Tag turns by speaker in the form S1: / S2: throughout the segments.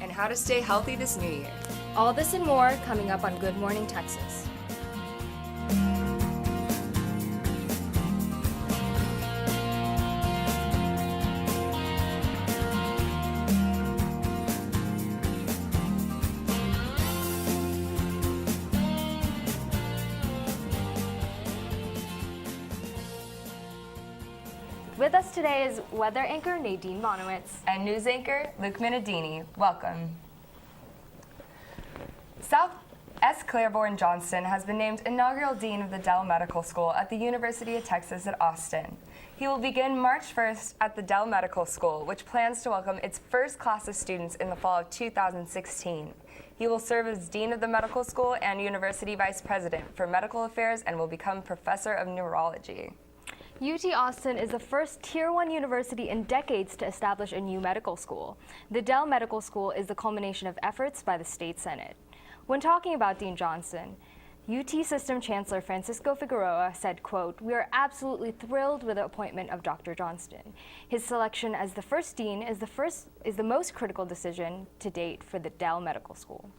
S1: and how to stay healthy this new year.
S2: All this and more coming up on Good Morning Texas. With us today is weather anchor Nadine Bonowitz
S1: and news anchor Luke Minadini. Welcome. South S. Claiborne Johnston has been named inaugural dean of the Dell Medical School at the University of Texas at Austin. He will begin March 1st at the Dell Medical School, which plans to welcome its first class of students in the fall of 2016. He will serve as dean of the medical school and university vice president for medical affairs and will become professor of neurology.
S2: UT Austin is the first Tier 1 university in decades to establish a new medical school. The Dell Medical School is the culmination of efforts by the State Senate. When talking about Dean Johnston, UT System Chancellor Francisco Figueroa said, quote, "We are absolutely thrilled with the appointment of Dr. Johnston. His selection as the first dean is the most critical decision to date for the Dell Medical School."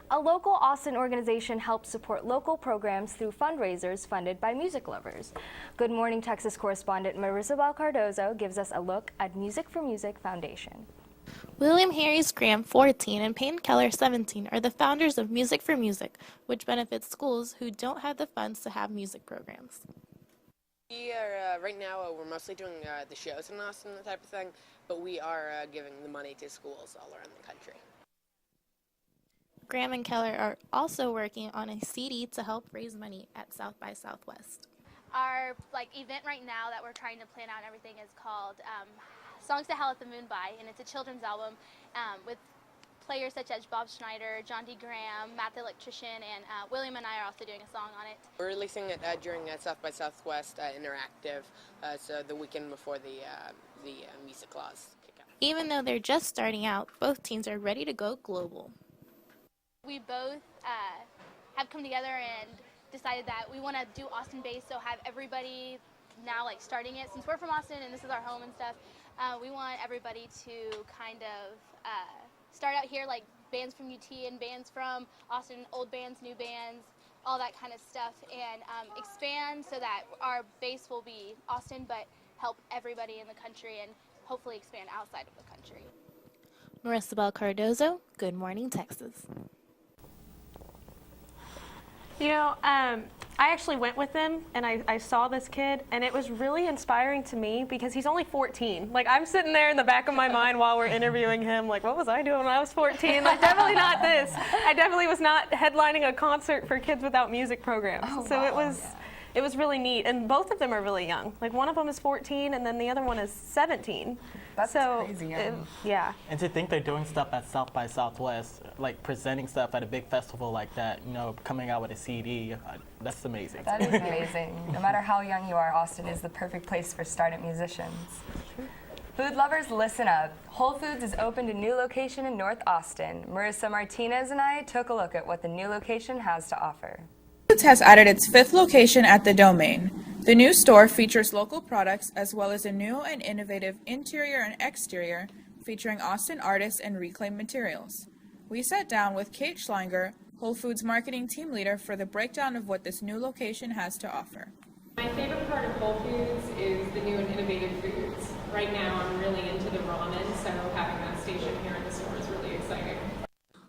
S2: A local Austin organization helps support local programs through fundraisers funded by music lovers. Good Morning Texas correspondent Marissa Bell Cardozo gives us a look at Music for Music Foundation.
S3: William Harris Graham, 14, and Payne Keller, 17, are the founders of Music for Music, which benefits schools who don't have the funds to have music programs.
S4: We are, right now, we're mostly doing the shows in Austin, that type of thing, but we are giving the money to schools all around the country.
S3: Graham and Keller are also working on a CD to help raise money at South by Southwest.
S5: Our event right now that we're trying to plan out and everything is called Songs to Hell at the Moon By, and it's a children's album with players such as Bob Schneider, John D. Graham, Matt the Electrician, and William and I are also doing a song on it.
S4: We're releasing it during South by Southwest Interactive, so the weekend before the music laws kick out.
S3: Even though they're just starting out, both teams are ready to go global.
S5: We both have come together and decided that we want to do Austin-based, so have everybody now starting it. Since we're from Austin and this is our home and stuff, we want everybody to kind of start out here, like bands from UT and bands from Austin, old bands, new bands, all that kind of stuff, and expand so that our base will be Austin, but help everybody in the country and hopefully expand outside of the country.
S3: Marissa Bell Cardozo, Good Morning Texas.
S6: You know, I actually went with them and I saw this kid, and it was really inspiring to me because he's only 14. I'm sitting there in the back of my mind while we're interviewing him, what was I doing when I was 14? Definitely not this. I definitely was not headlining a concert for kids without music programs.
S1: Oh,
S6: so
S1: wow.
S6: It was really neat, and both of them are really young. One of them is 14, and then the other one is 17.
S1: That's crazy young.
S6: Yeah.
S7: And to think they're doing stuff at South by Southwest, presenting stuff at a big festival like that, coming out with a CD, that's amazing.
S1: That is amazing. No matter how young you are, Austin is the perfect place for startup musicians. Food lovers, listen up. Whole Foods is opened a new location in North Austin. Marissa Martinez and I took a look at what the new location has to offer.
S8: Foods has added its 5th location at the Domain. The new store features local products as well as a new and innovative interior and exterior featuring Austin artists and reclaimed materials. We sat down with Kate Schleinger, Whole Foods marketing team leader, for the breakdown of what this new location has to offer.
S9: My favorite part of Whole Foods is the new and innovative foods. Right now I'm really into the ramen, so having that station here in the store is really exciting.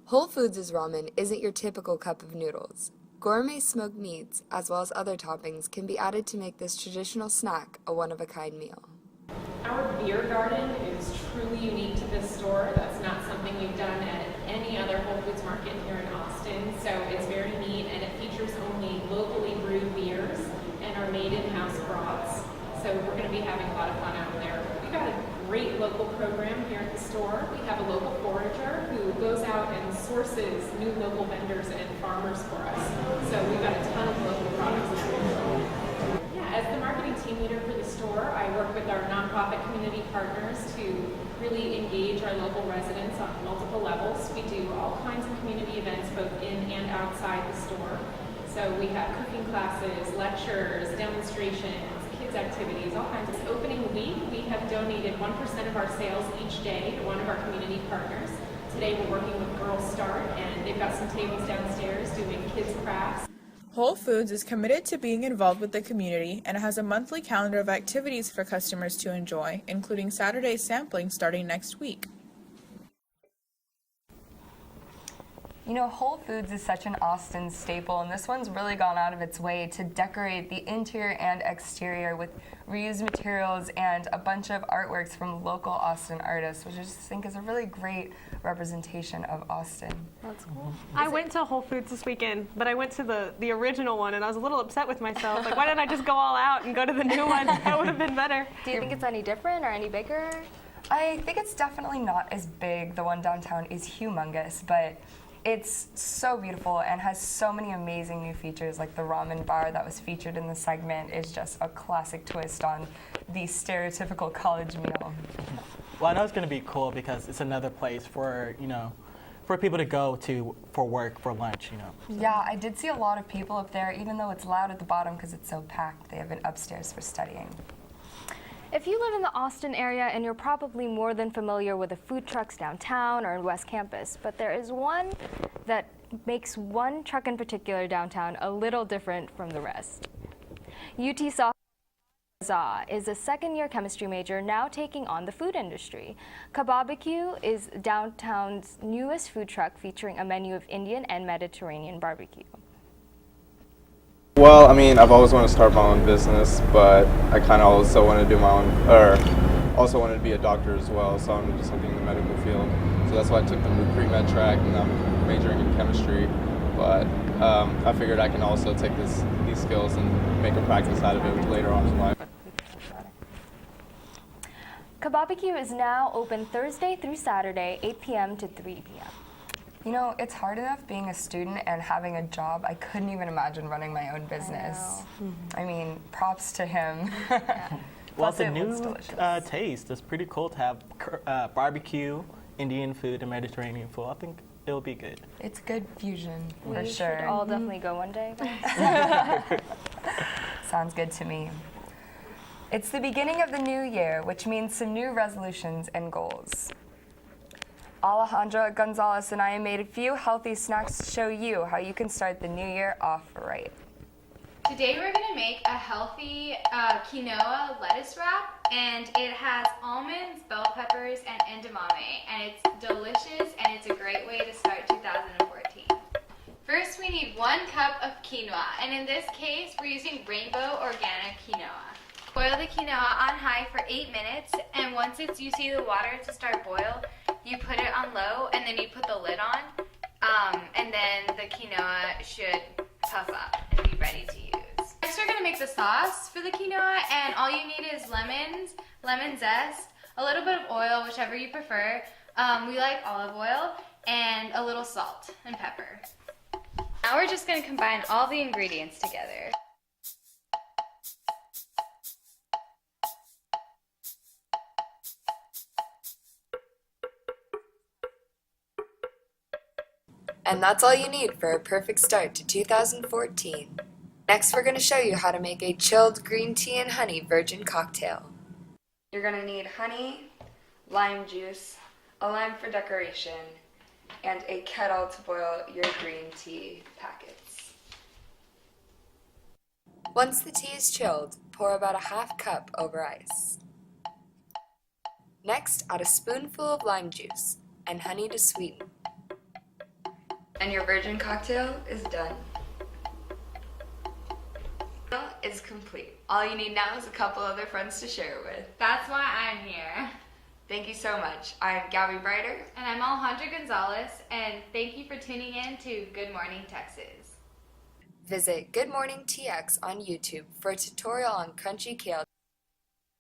S1: Whole Foods' ramen isn't your typical cup of noodles. Gourmet smoked meats, as well as other toppings, can be added to make this traditional snack a one-of-a-kind meal.
S9: Our beer garden is truly unique to this store. That's not something we've done at any other Whole Foods market here in Austin, so it's very neat, and it features only locally brewed beers and our made in-house broths. So we're going to be having a lot of fun out there. We've got a great local program here at the store. We have a local forager who goes out and sources new local vendors and farmers for us. So we've got a ton of local products there. Yeah, as the marketing team leader for the store, I work with our nonprofit community partners to really engage our local residents on multiple levels. We do all kinds of community events both in and outside the store. So we have cooking classes, lectures, demonstrations, kids activities, all kinds. This opening week, we have donated 1% of our sales each day to one of our community partners. Today we're working with Girl Start, and they've got some tables downstairs doing kids crafts.
S8: Whole Foods is committed to being involved with the community and has a monthly calendar of activities for customers to enjoy, including Saturday sampling starting next week.
S1: You know, Whole Foods is such an Austin staple, and this one's really gone out of its way to decorate the interior and exterior with reused materials and a bunch of artworks from local Austin artists, which I just think is a really great representation of Austin.
S2: That's cool.
S6: I went to Whole Foods this weekend, but I went to the original one, and I was a little upset with myself. Like, why didn't I just go all out and go to the new one? That would have been better.
S2: Do you think it's any different or any bigger?
S1: I think it's definitely not as big. The one downtown is humongous, but it's so beautiful and has so many amazing new features, like the ramen bar that was featured in the segment is just a classic twist on the stereotypical college meal.
S7: Well, I know it's going to be cool because it's another place for, for people to go to for work, for lunch,
S1: Yeah, I did see a lot of people up there, even though it's loud at the bottom because it's so packed. They have been upstairs for studying.
S2: If you live in the Austin area, and you're probably more than familiar with the food trucks downtown or in West Campus, but there is one that makes one truck in particular downtown a little different from the rest. UT Saw is a second-year chemistry major now taking on the food industry. Kababecue is downtown's newest food truck featuring a menu of Indian and Mediterranean barbecue.
S10: Well, I mean, I've always wanted to start my own business, but I kind of also want to do my own, or also wanted to be a doctor as well, so I'm just looking in the medical field. So that's why I took the pre-med track, and I'm majoring in chemistry. But I figured I can also take these skills and make a practice out of it later on in life.
S2: Kababecue is now open Thursday through Saturday, 8 p.m. to 3 p.m.
S1: You know, it's hard enough being a student and having a job. I couldn't even imagine running my own business. I mean, props to him.
S7: Well, it's
S1: Plus,
S7: a
S1: it
S7: new
S1: looks delicious.
S7: taste. It's pretty cool to have barbecue, Indian food, and Mediterranean food. I think it'll be good.
S1: It's good fusion, for
S2: We
S1: sure.
S2: should all definitely go one day.
S1: Sounds good to me. It's the beginning of the new year, which means some new resolutions and goals. Alejandra Gonzalez and I made a few healthy snacks to show you how you can start the new year off right.
S11: Today we're going to make a healthy quinoa lettuce wrap, and it has almonds, bell peppers, and edamame, and it's delicious and it's a great way to start 2014. First we need 1 cup of quinoa, and in this case we're using rainbow organic quinoa. Boil the quinoa on high for 8 minutes, and once you see the water to start boil, you put it on low, and then you put the lid on, and then the quinoa should puff up and be ready to use. Next we're going to make the sauce for the quinoa, and all you need is lemon zest, a little bit of oil, whichever you prefer. We like olive oil, and a little salt and pepper. Now we're just going to combine all the ingredients together.
S1: And that's all you need for a perfect start to 2014. Next, we're going to show you how to make a chilled green tea and honey virgin cocktail. You're going to need honey, lime juice, a lime for decoration, and a kettle to boil your green tea packets. Once the tea is chilled, pour about a half cup over ice. Next, add a spoonful of lime juice and honey to sweeten. And your virgin cocktail is done. Is complete. All you need now is a couple other friends to share it with.
S11: That's why I'm here.
S1: Thank you so much. I'm Gabby Brighter.
S11: And I'm Alejandra Gonzalez, and thank you for tuning in to Good Morning Texas.
S1: Visit Good Morning TX on YouTube for a tutorial on crunchy kale.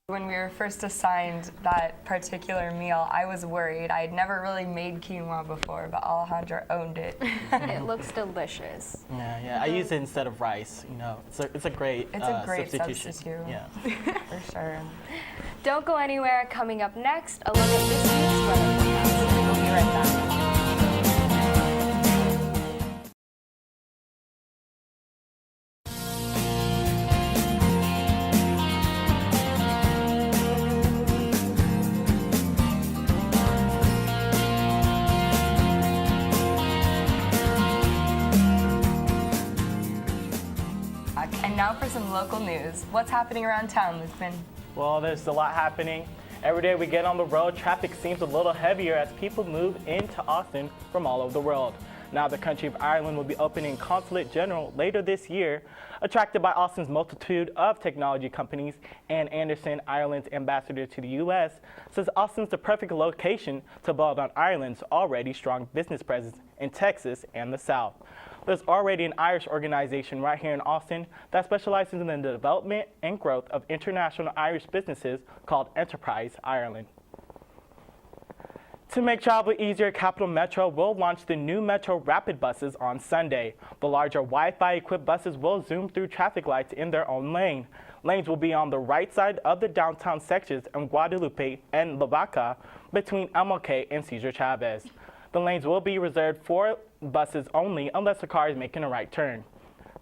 S1: When we were first assigned that particular meal, I was worried. I had never really made quinoa before, but Alejandra owned it.
S2: It looks delicious.
S7: Yeah. I use it instead of rice. It's a great substitution.
S1: substitute.
S7: Yeah.
S1: For sure.
S2: Don't go anywhere. Coming up next, a look at this week's weather forecast.
S1: We'll be right back. for some local news. What's happening around town, Lukeman?
S7: Well, there's a lot happening. Every day we get on the road, traffic seems a little heavier as people move into Austin from all over the world. Now the country of Ireland will be opening Consulate General later this year. Attracted by Austin's multitude of technology companies, Ann Anderson, Ireland's ambassador to the U.S., says Austin's the perfect location to build on Ireland's already strong business presence in Texas and the South. There's already an Irish organization right here in Austin that specializes in the development and growth of international Irish businesses called Enterprise Ireland. To make travel easier, Capital Metro will launch the new Metro Rapid buses on Sunday. The larger Wi-Fi equipped buses will zoom through traffic lights in their own lane. Lanes will be on the right side of the downtown sections in Guadalupe and Lavaca between MLK and Cesar Chavez. The lanes will be reserved for buses only unless the car is making a right turn.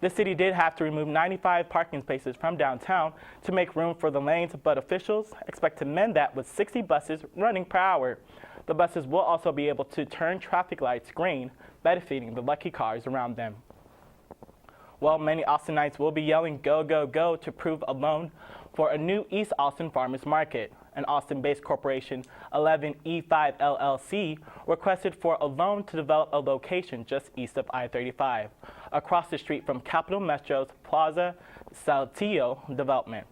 S7: The city did have to remove 95 parking spaces from downtown to make room for the lanes, but officials expect to mend that with 60 buses running per hour. The buses will also be able to turn traffic lights green, benefiting the lucky cars around them. Well, many Austinites will be yelling "Go, go, go" to prove a loan for a new East Austin Farmers Market. An Austin-based corporation, 11E5 LLC, requested for a loan to develop a location just east of I-35, across the street from Capital Metro's Plaza Saltillo development.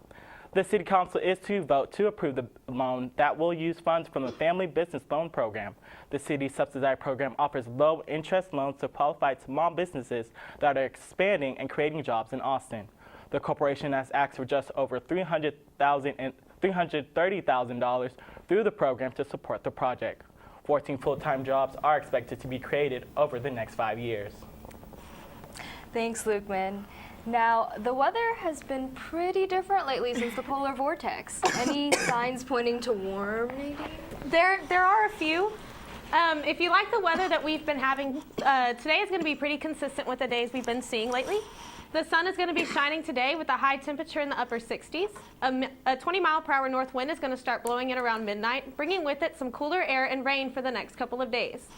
S7: The City Council is to vote to approve the loan that will use funds from the Family Business Loan Program. The city's subsidized program offers low-interest loans to qualified small businesses that are expanding and creating jobs in Austin. The corporation has asked for just over $330,000 through the program to support the project. 14 full-time jobs are expected to be created over the next 5 years.
S2: Thanks, Lukeman. Now, the weather has been pretty different lately since the polar vortex. Any signs pointing to warm, maybe?
S6: There are a few. If you like the weather that we've been having, today is going to be pretty consistent with the days we've been seeing lately. The sun is going to be shining today with a high temperature in the upper 60s. A 20-mile-per-hour north wind is going to start blowing in around midnight, bringing with it some cooler air and rain for the next couple of days.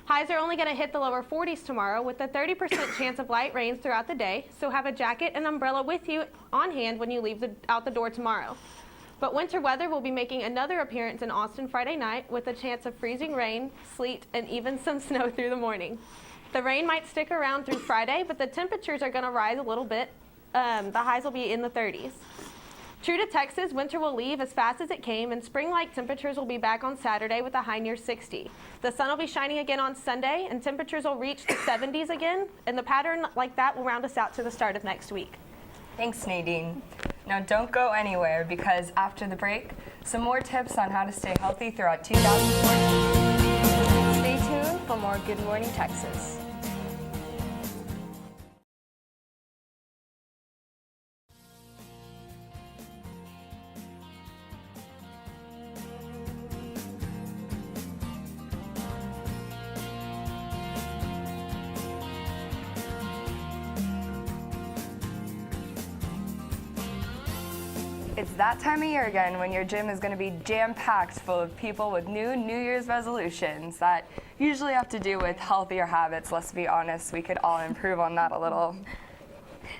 S6: Highs are only going to hit the lower 40s tomorrow with a 30% chance of light rains throughout the day, so have a jacket and umbrella with you on hand when you leave out the door tomorrow. But winter weather will be making another appearance in Austin Friday night with a chance of freezing rain, sleet, and even some snow through the morning. The rain might stick around through Friday, but the temperatures are going to rise a little bit. The highs will be in the 30s. True to Texas, winter will leave as fast as it came, and spring-like temperatures will be back on Saturday with a high near 60. The sun will be shining again on Sunday, and temperatures will reach the 70s again, and the pattern like that will round us out to the start of next week.
S1: Thanks, Nadine. Now don't go anywhere, because after the break, some more tips on how to stay healthy throughout 2014.
S2: Stay tuned for more Good Morning Texas.
S1: It's that time of year again when your gym is going to be jam-packed full of people with New Year's resolutions that usually have to do with healthier habits. Let's be honest, we could all improve on that a little.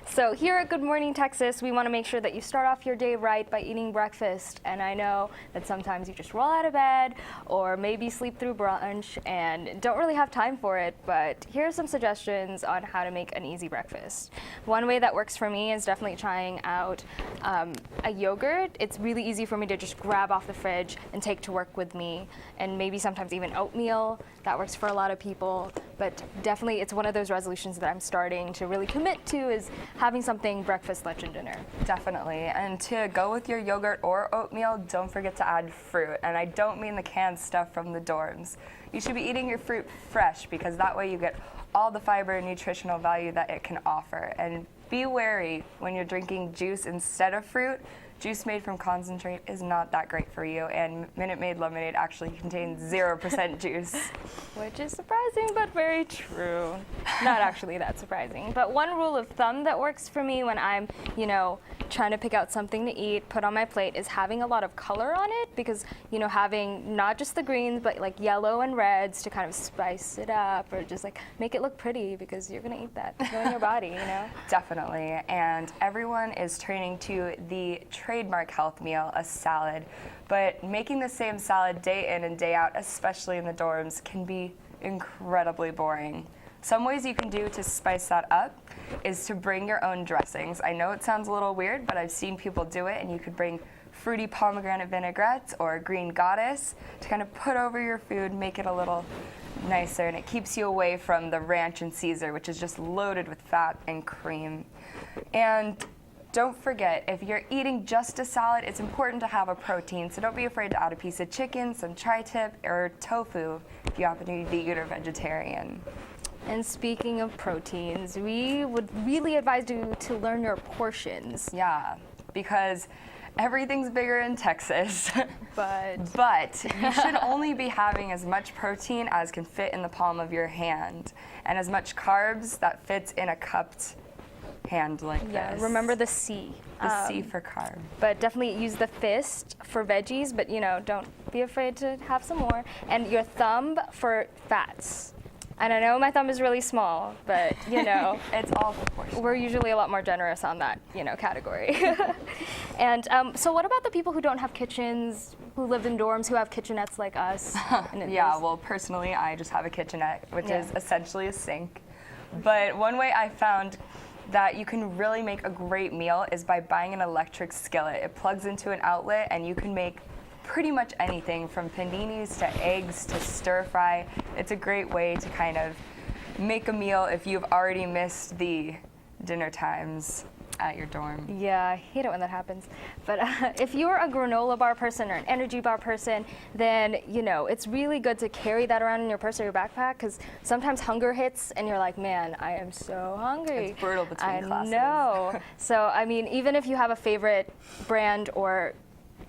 S2: So here at Good Morning Texas, we want to make sure that you start off your day right by eating breakfast. And I know that sometimes you just roll out of bed or maybe sleep through brunch and don't really have time for it, but here are some suggestions on how to make an easy breakfast. One way that works for me is definitely trying out a yogurt. It's really easy for me to just grab off the fridge and take to work with me, and maybe sometimes even oatmeal. That works for a lot of people, but definitely it's one of those resolutions that I'm starting to really commit to is having something breakfast, lunch, and dinner.
S1: Definitely. And to go with your yogurt or oatmeal, don't forget to add fruit. And I don't mean the canned stuff from the dorms. You should be eating your fruit fresh because that way you get all the fiber and nutritional value that it can offer. And be wary when you're drinking juice instead of fruit. juice made from concentrate is not that great for you, and Minute Maid lemonade actually contains 0% juice.
S2: Which is surprising, but very true. Not actually that surprising. But one rule of thumb that works for me when I'm, trying to pick out something to eat, put on my plate, is having a lot of color on it, because, having not just the greens, but like yellow and reds to kind of spice it up, or just like make it look pretty, because you're gonna eat that. Go in your body,
S1: Definitely, and everyone is turning to the trademark health meal, a salad. But making the same salad day in and day out, especially in the dorms, can be incredibly boring. Some ways you can do to spice that up is to bring your own dressings. I know it sounds a little weird, but I've seen people do it, and you could bring fruity pomegranate vinaigrettes or green goddess to kind of put over your food, make it a little nicer, and it keeps you away from the ranch and Caesar, which is just loaded with fat and cream. And don't forget, if you're eating just a salad, it's important to have a protein, so don't be afraid to add a piece of chicken, some tri-tip, or tofu if you happen to be vegan or vegetarian.
S2: And speaking of proteins, we would really advise you to learn your portions.
S1: Yeah, because everything's bigger in Texas.
S2: But
S1: you should only be having as much protein as can fit in the palm of your hand, and as much carbs that fits in a cupped hand like this.
S2: Remember the C.
S1: The C for carb.
S2: But definitely use the fist for veggies, but don't be afraid to have some more. And your thumb for fats. And I know my thumb is really small, but
S1: it's all proportional.
S2: We're usually a lot more generous on that, category. And so what about the people who don't have kitchens, who live in dorms, who have kitchenettes like us?
S1: Yeah, well, personally, I just have a kitchenette, which is essentially a sink. But one way I found that you can really make a great meal is by buying an electric skillet. It plugs into an outlet, and you can make pretty much anything from paninis to eggs to stir fry. It's a great way to kind of make a meal if you've already missed the dinner times at your dorm.
S2: Yeah, I hate it when that happens. But if you're a granola bar person or an energy bar person, then it's really good to carry that around in your purse or your backpack, because sometimes hunger hits and you're like, man, I am so hungry.
S1: It's brutal between classes.
S2: I know. So I mean, even if you have a favorite brand or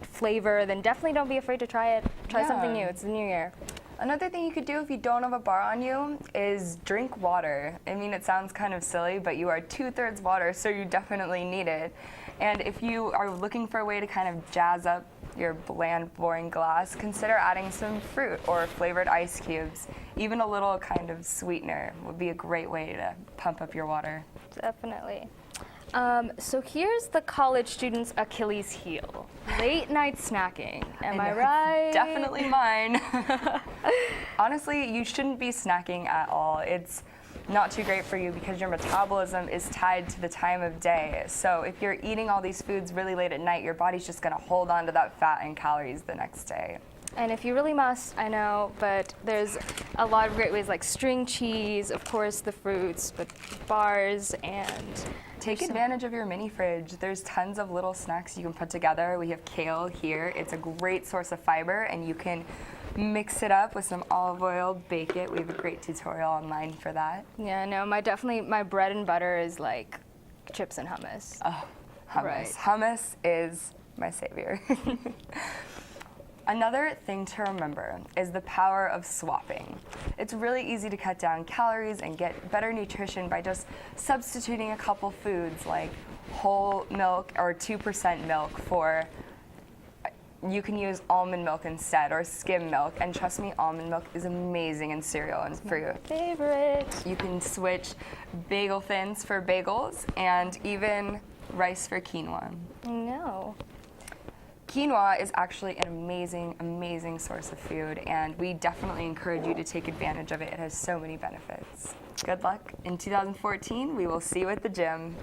S2: flavor, then definitely don't be afraid to try it. Try something new. It's the new year.
S1: Another thing you could do if you don't have a bar on you is drink water. I mean, it sounds kind of silly, but you are 2/3 water, so you definitely need it. And if you are looking for a way to kind of jazz up your bland, boring glass, consider adding some fruit or flavored ice cubes. Even a little kind of sweetener would be a great way to pump up your water.
S2: Definitely. So here's the college student's Achilles heel. Late night snacking. Am I right?
S1: Definitely mine. Honestly, you shouldn't be snacking at all. It's not too great for you because your metabolism is tied to the time of day. So if you're eating all these foods really late at night, your body's just gonna hold on to that fat and calories the next day.
S2: And if you really must, I know, but there's a lot of great ways like string cheese, of course, the fruits, but bars and...
S1: Take advantage of your mini fridge. There's tons of little snacks you can put together. We have kale here. It's a great source of fiber, and you can mix it up with some olive oil, bake it. We have a great tutorial online for that.
S2: Yeah, no, my bread and butter is like chips and hummus.
S1: Oh, hummus.
S2: Right.
S1: Hummus is my savior. Another thing to remember is the power of swapping. It's really easy to cut down calories and get better nutrition by just substituting a couple foods like whole milk or 2% milk for, you can use almond milk instead or skim milk, and trust me, almond milk is amazing in cereal and fruit.
S2: Favorite.
S1: You can switch bagel thins for bagels and even rice for quinoa.
S2: No.
S1: Quinoa is actually an amazing, amazing source of food, and we definitely encourage you to take advantage of it. It has so many benefits. Good luck. In 2014, we will see you at the gym.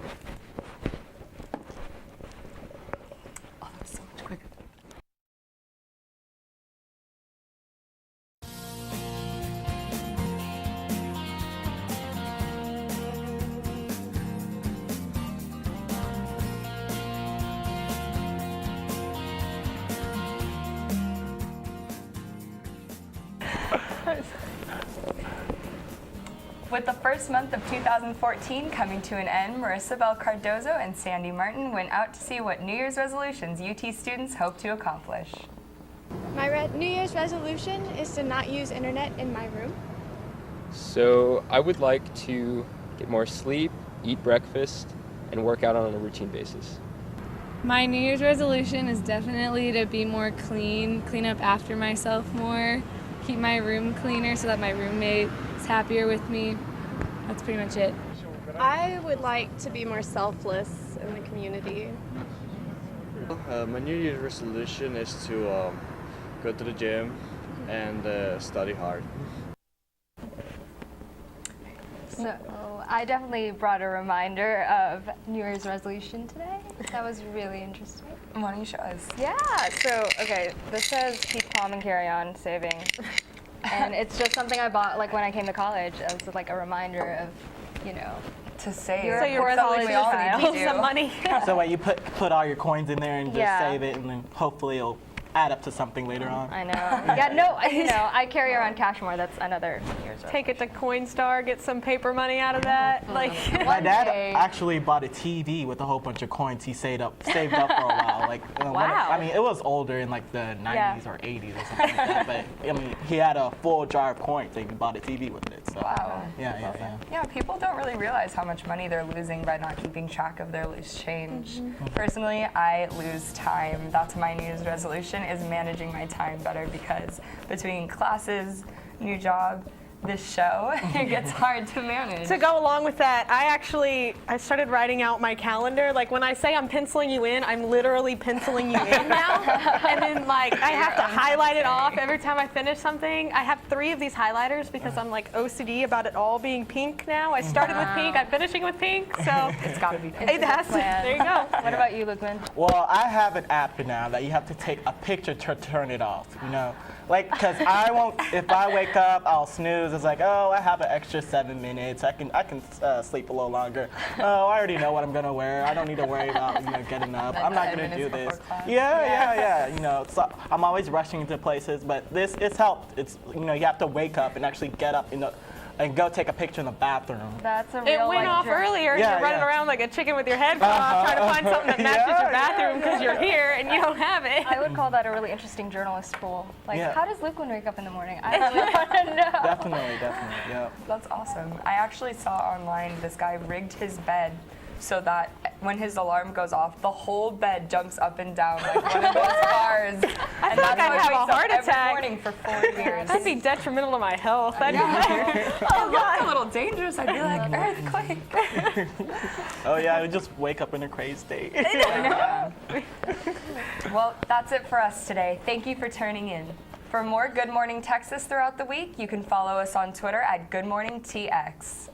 S1: Oh, that was so much quicker. With the first month of 2014 coming to an end, Marissa Bell Cardozo and Sandy Martin went out to see what New Year's resolutions UT students hope to accomplish.
S12: My New Year's resolution is to not use internet in my room.
S13: So I would like to get more sleep, eat breakfast, and work out on a routine basis.
S14: My New Year's resolution is definitely to be more clean up after myself more, keep my room cleaner so that my roommate is happier with me. That's pretty much it.
S12: I would like to be more selfless in the community.
S15: My New Year's resolution is to go to the gym and study hard.
S2: So I definitely brought a reminder of New Year's resolution today. That was really interesting.
S1: Why don't you show us?
S2: Yeah, so, okay, this says keep calm and carry on, saving. And it's just something I bought like when I came to college as like a reminder of, you know,
S1: to save.
S2: You're
S6: So you're
S2: college
S1: we all need to do.
S6: some money.
S7: So what, you put all your coins in there and just
S2: Yeah.
S7: save it, and then hopefully it'll add up to something later on.
S2: I know. Yeah, no, I carry around cash more. That's another New Year's resolution.
S6: Take it to Coinstar, get some paper money out of that. Like,
S7: My dad
S2: day.
S7: actually bought a TV with a whole bunch of coins he saved up for a while. Like,
S2: Wow.
S7: I mean, it was older in like the 90s or 80s or something like that. But I mean, he had a full jar of coins and he bought a TV with it. So
S1: Wow.
S7: yeah.
S1: Yeah, people don't really realize how much money they're losing by not keeping track of their loose change. Personally, I lose time. That's my New Year's resolution, is managing my time better, because between classes, new job, this show, it gets hard to manage.
S6: to go along with that, I started writing out my calendar. Like when I say I'm penciling you in, I'm literally penciling you in now. And then like I have to highlight it off every time I finish something. I have 3 of these highlighters because I'm like OCD about it all being pink now. I started with pink, I'm finishing with pink, so
S1: It's got to be
S6: it has to. There you go.
S2: What about you, Lukman?
S7: Well, I have an app now that you have to take a picture to turn it off, you know? Like, because I won't, if I wake up, I'll snooze. It's like, oh, I have an extra 7 minutes. I can sleep a little longer. Oh, I already know what I'm going to wear. I don't need to worry about, getting up. I'm not going to do this. Yeah. You know, so I'm always rushing into places, but it's helped. It's, you have to wake up and actually get up, and go take a picture in the bathroom.
S2: That's a real
S6: It went off earlier.
S7: Yeah,
S6: You're running
S7: yeah.
S6: around like a chicken with your head cut off, trying to find something that matches your bathroom because you're here and you don't have it.
S2: I would call that a really interesting journalist pool. Like,
S7: Yeah.
S2: how does Lukman wake up in the morning? I really want to know.
S7: Definitely, yeah.
S1: That's awesome. I actually saw online this guy rigged his bed so that when his alarm goes off, the whole bed jumps up and down like one of those cars.
S6: I
S1: And
S6: feel like
S1: that's how
S6: I'd
S1: he
S6: have a
S1: wakes up
S6: heart
S1: every
S6: attack.
S1: morning for 4 years.
S6: That'd be detrimental to my health.
S1: Oh, that's a little dangerous. I'd be like, earthquake.
S7: Oh, yeah, I would just wake up in a crazy state.
S1: Well, that's it for us today. Thank you for tuning in. For more Good Morning Texas throughout the week, you can follow us on Twitter at GoodMorningTX.